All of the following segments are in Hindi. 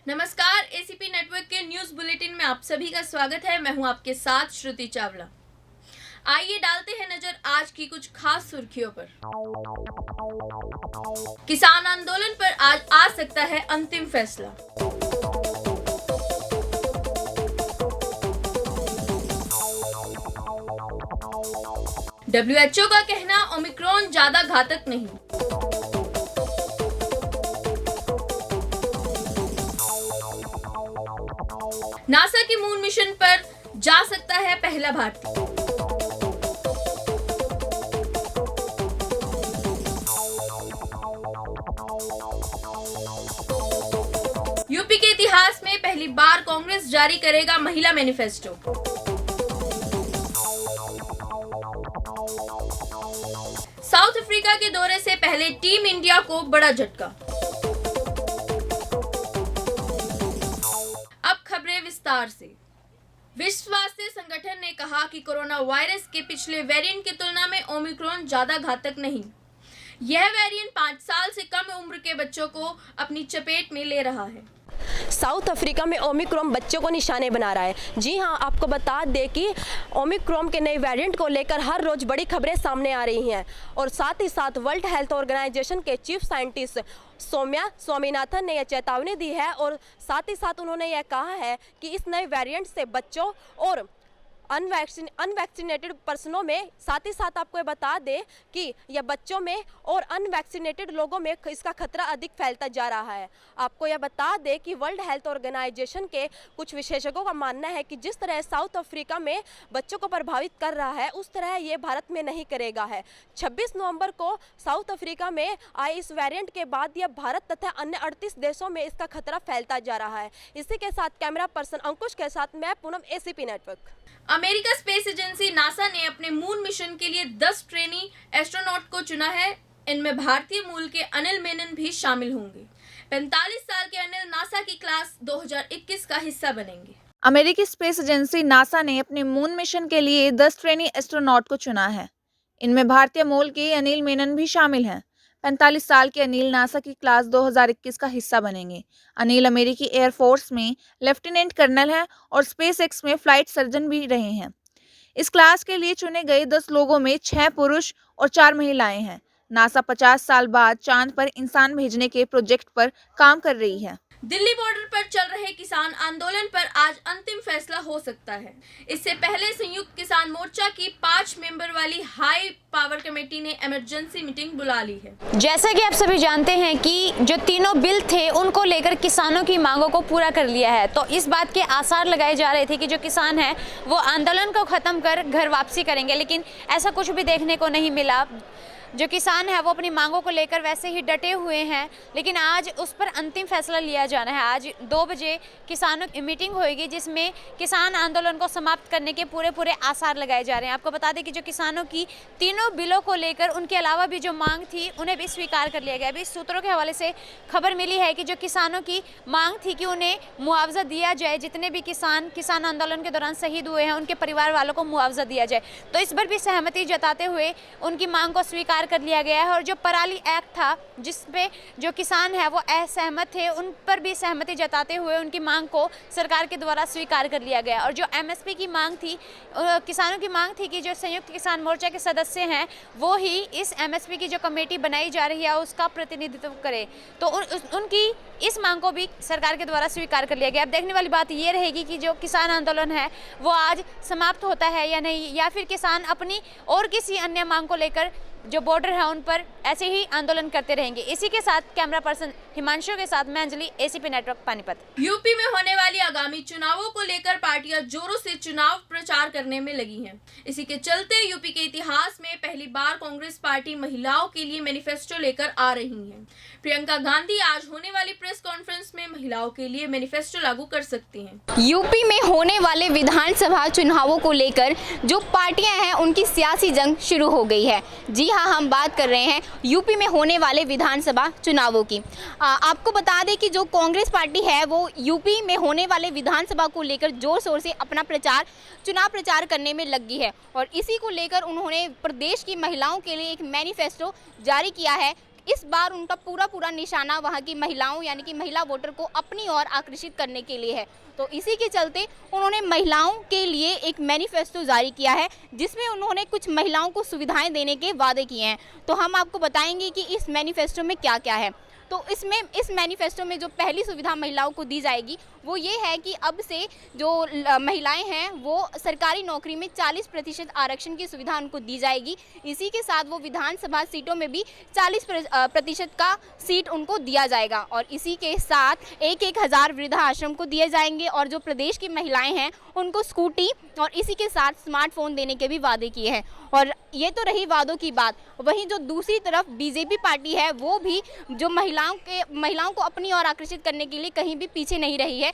नमस्कार, एसीपी नेटवर्क के न्यूज बुलेटिन में आप सभी का स्वागत है। मैं हूं आपके साथ श्रुति चावला। आइए डालते हैं नजर आज की कुछ खास सुर्खियों पर। किसान आंदोलन पर आज आ सकता है अंतिम फैसला। WHO का कहना ओमिक्रॉन ज्यादा घातक नहीं। नासा की मून मिशन पर जा सकता है पहला भारतीय। यूपी के इतिहास में पहली बार कांग्रेस जारी करेगा महिला मैनिफेस्टो। साउथ अफ्रीका के दौरे से पहले टीम इंडिया को बड़ा झटका। विस्तार से विश्व स्वास्थ्य संगठन ने कहा कि कोरोना वायरस के पिछले वेरिएंट की तुलना में ओमिक्रॉन ज्यादा घातक नहीं। यह वेरिएंट 5 साल से कम उम्र के बच्चों को अपनी चपेट में ले रहा है। साउथ अफ्रीका में ओमिक्रॉन बच्चों को निशाने बना रहा है। जी हां, आपको बता दें कि ओमिक्रॉन के नए वेरिएंट को लेकर हर रोज बड़ी खबरें सामने आ रही हैं और साथ ही साथ वर्ल्ड हेल्थ ऑर्गेनाइजेशन के चीफ साइंटिस्ट सौम्या स्वामीनाथन ने यह चेतावनी दी है और साथ ही साथ उन्होंने यह कहा है कि इस नए वेरिएंट से बच्चों और अनवैक्सीनेटेड पर्सनों में, साथ ही साथ आपको ये बता दें कि यह बच्चों में और अनवैक्सीनेटेड लोगों में इसका खतरा अधिक फैलता जा रहा है। आपको यह बता दें कि वर्ल्ड हेल्थ ऑर्गेनाइजेशन के कुछ विशेषज्ञों का मानना है कि जिस तरह साउथ अफ्रीका में बच्चों को प्रभावित कर रहा है उस तरह ये भारत में नहीं करेगा है। 26 नवंबर को साउथ अफ्रीका में आए इस वेरिएंट के बाद यह भारत तथा अन्य 38 देशों में इसका खतरा फैलता जा रहा है। इसी के साथ कैमरा पर्सन अंकुश के साथ मैं Poonam, ACP network. America space agency NASA ने अपने मून मिशन के लिए 10 ट्रेनी एस्ट्रोनॉट को चुना है। इनमें भारतीय मूल के अनिल मेनन भी शामिल होंगे। 45 साल के अनिल नासा की क्लास 2021 का हिस्सा बनेंगे। अमेरिकी स्पेस एजेंसी नासा ने अपने मून मिशन के लिए 10 ट्रेनी एस्ट्रोनॉट को चुना है। इनमें भारतीय मूल के अनिल मेनन भी शामिल हैं। 45 साल के अनिल नासा की क्लास 2021 का हिस्सा बनेंगे। अनिल अमेरिकी एयरफोर्स में लेफ्टिनेंट कर्नल हैं और स्पेस एक्स में फ्लाइट सर्जन भी रहे हैं। इस क्लास के लिए चुने गए 10 लोगों में 6 पुरुष और 4 महिलाएं हैं। नासा 50 साल बाद चांद पर इंसान भेजने के प्रोजेक्ट पर काम कर रही है। दिल्ली बॉर्डर पर चल रहे किसान आंदोलन पर आज अंतिम फैसला हो सकता है। इससे पहले संयुक्त किसान मोर्चा की 5 मेंबर वाली हाई पावर कमेटी ने इमरजेंसी मीटिंग बुला ली है। जैसा कि आप सभी जानते हैं कि जो तीनों बिल थे उनको लेकर किसानों की मांगों को पूरा कर लिया है, तो इस बात के आसार लगाए जा रहे थे कि जो किसान हैं वो आंदोलन को खत्म कर घर वापसी करेंगे, लेकिन ऐसा कुछ भी देखने को नहीं मिला। जो किसान है वो अपनी मांगों को लेकर वैसे ही डटे हुए हैं, लेकिन आज उस पर अंतिम फैसला लिया जाना है। आज 2 बजे किसानों की मीटिंग होगी जिसमें किसान आंदोलन को समाप्त करने के पूरे आसार लगाए जा रहे हैं। आपको बता दें कि जो किसानों की तीनों बिलों को लेकर उनके अलावा भी जो मांग थी उन्हें भी स्वीकार कर लिया गया। अभी सूत्रों के हवाले से खबर मिली है कि जो किसानों की मांग थी कि उन्हें मुआवजा दिया जाए, जितने भी किसान आंदोलन के दौरान शहीद हुए हैं उनके परिवार वालों को मुआवजा दिया जाए, तो इस पर भी सहमति जताते हुए उनकी मांग को स्वीकार कर लिया गया है। और जो पराली एक्ट था जिस पे जो किसान है वो असहमत थे, उन पर भी सहमति जताते हुए उनकी मांग को सरकार के द्वारा स्वीकार कर लिया गया। और जो एमएसपी की मांग थी, किसानों की मांग थी कि जो संयुक्त किसान मोर्चा के सदस्य हैं वो ही इस एमएसपी की जो कमेटी बनाई जा रही है उसका प्रतिनिधित्व करे, तो उनकी इस मांग को भी सरकार के द्वारा स्वीकार कर लिया गया। अब देखने वाली बात ये रहेगी कि जो किसान आंदोलन है वो आज समाप्त होता है या नहीं, या फिर किसान अपनी और किसी अन्य मांग को लेकर जो बॉर्डर है उन पर ऐसे ही आंदोलन करते रहेंगे। इसी के साथ कैमरा पर्सन हिमांशु के साथ मैं Anjali, ACP network Panipat. UP में होने वाली आगामी चुनावों को लेकर पार्टियां जोरों से चुनाव प्रचार करने में लगी हैं। इसी के चलते यूपी के इतिहास में पहली बार कांग्रेस पार्टी महिलाओं के लिए मैनिफेस्टो लेकर आ रही है। प्रियंका गांधी आज होने वाली प्रेस कॉन्फ्रेंस में महिलाओं के लिए मैनिफेस्टो लागू कर सकती हैं। यूपी में होने वाले विधानसभा चुनावों को लेकर जो पार्टियां हैं उनकी सियासी जंग शुरू हो गई है। जी हाँ, हम बात कर रहे हैं यूपी में होने वाले विधानसभा चुनावों की। आपको बता दें कि जो कांग्रेस पार्टी है वो यूपी में होने वाले विधानसभा को लेकर जोर शोर से अपना चुनाव प्रचार करने में लगी है और इसी को लेकर उन्होंने प्रदेश की महिलाओं के लिए एक मैनिफेस्टो जारी किया है। इस बार उनका पूरा निशाना वहाँ की महिलाओं यानी कि महिला वोटर को अपनी ओर आकर्षित करने के लिए है। तो इसी के चलते उन्होंने महिलाओं के लिए एक मैनिफेस्टो जारी किया है, जिसमें उन्होंने कुछ महिलाओं को सुविधाएं देने के वादे किए हैं। तो हम आपको बताएंगे कि इस मैनिफेस्टो में क्या क्या है। तो इस मैनिफेस्टो में जो पहली सुविधा महिलाओं को दी जाएगी वो ये है कि अब से जो महिलाएं हैं वो सरकारी नौकरी में 40% आरक्षण की सुविधा उनको दी जाएगी। इसी के साथ वो विधानसभा सीटों में भी 40% का सीट उनको दिया जाएगा और इसी के साथ 1,000 वृद्धाश्रम को दिए जाएंगे और जो प्रदेश की महिलाएं हैं उनको स्कूटी और इसी के साथ स्मार्टफोन देने के भी वादे किए हैं। और ये तो रही वादों की बात, वहीं जो दूसरी तरफ बीजेपी पार्टी है वो भी जो महिलाओं को अपनी ओर आकर्षित करने के लिए कहीं भी पीछे नहीं रही है।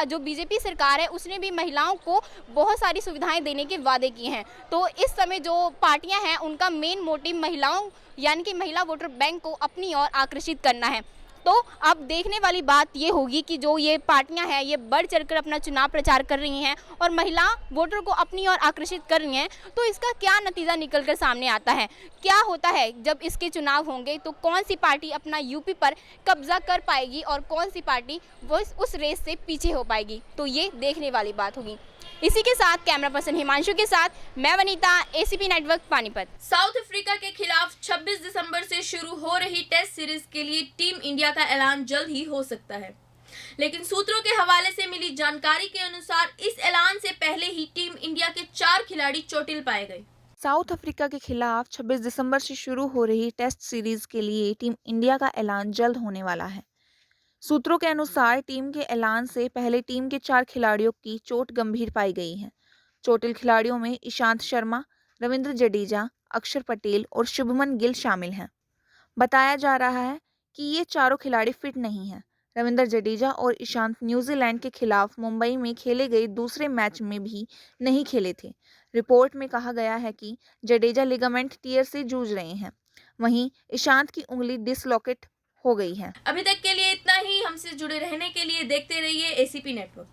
जो बीजेपी सरकार है उसने भी महिलाओं को बहुत सारी सुविधाएं देने के वादे किए हैं। तो इस समय जो पार्टियां हैं उनका मेन मोटिव महिलाओं यानी कि महिला वोटर बैंक को अपनी ओर आकर्षित करना है। तो अब देखने वाली बात ये होगी कि जो ये पार्टियां हैं ये बढ़ चढ़कर अपना चुनाव प्रचार कर रही हैं और महिला वोटर को अपनी ओर आकर्षित कर रही हैं, तो इसका क्या नतीजा निकलकर सामने आता है, क्या होता है जब इसके चुनाव होंगे, तो कौन सी पार्टी अपना यूपी पर कब्जा कर पाएगी और कौन सी पार्टी वो उस रेस से पीछे हो पाएगी, तो ये देखने वाली बात होगी। इसी के साथ कैमरा पर्सन हिमांशु के साथ मैं Vanita, ACP network Panipat. South Africa के खिलाफ 26 दिसंबर से शुरू हो रही टेस्ट सीरीज के लिए टीम इंडिया का ऐलान जल्द ही हो सकता है, लेकिन सूत्रों के हवाले से मिली जानकारी के अनुसार इस ऐलान से पहले ही टीम इंडिया के 4 खिलाड़ी चोटिल पाए गए। साउथ अफ्रीका के खिलाफ 26 दिसंबर से शुरू हो रही टेस्ट सीरीज के लिए टीम इंडिया का ऐलान जल्द होने वाला है। सूत्रों के अनुसार टीम के ऐलान से पहले टीम के 4 खिलाड़ियों की चोट गंभीर पाई गई है। चोटिल खिलाड़ियों में ईशांत शर्मा, रविंद्र जडेजा, अक्षर पटेल और शुभमन गिल शामिल हैं। बताया जा रहा है कि ये चारों खिलाड़ी फिट नहीं हैं। रविंद्र जडेजा और ईशांत न्यूजीलैंड के खिलाफ मुंबई में खेले गए दूसरे मैच में भी नहीं खेले थे। रिपोर्ट में कहा गया है कि जडेजा लिगामेंट टियर से जूझ रहे हैं, वहीं ईशांत की उंगली डिसलोकेट हो गई है। अभी तक के लिए इतना ही। हमसे जुड़े रहने के लिए देखते रहिए एसीपी नेटवर्क।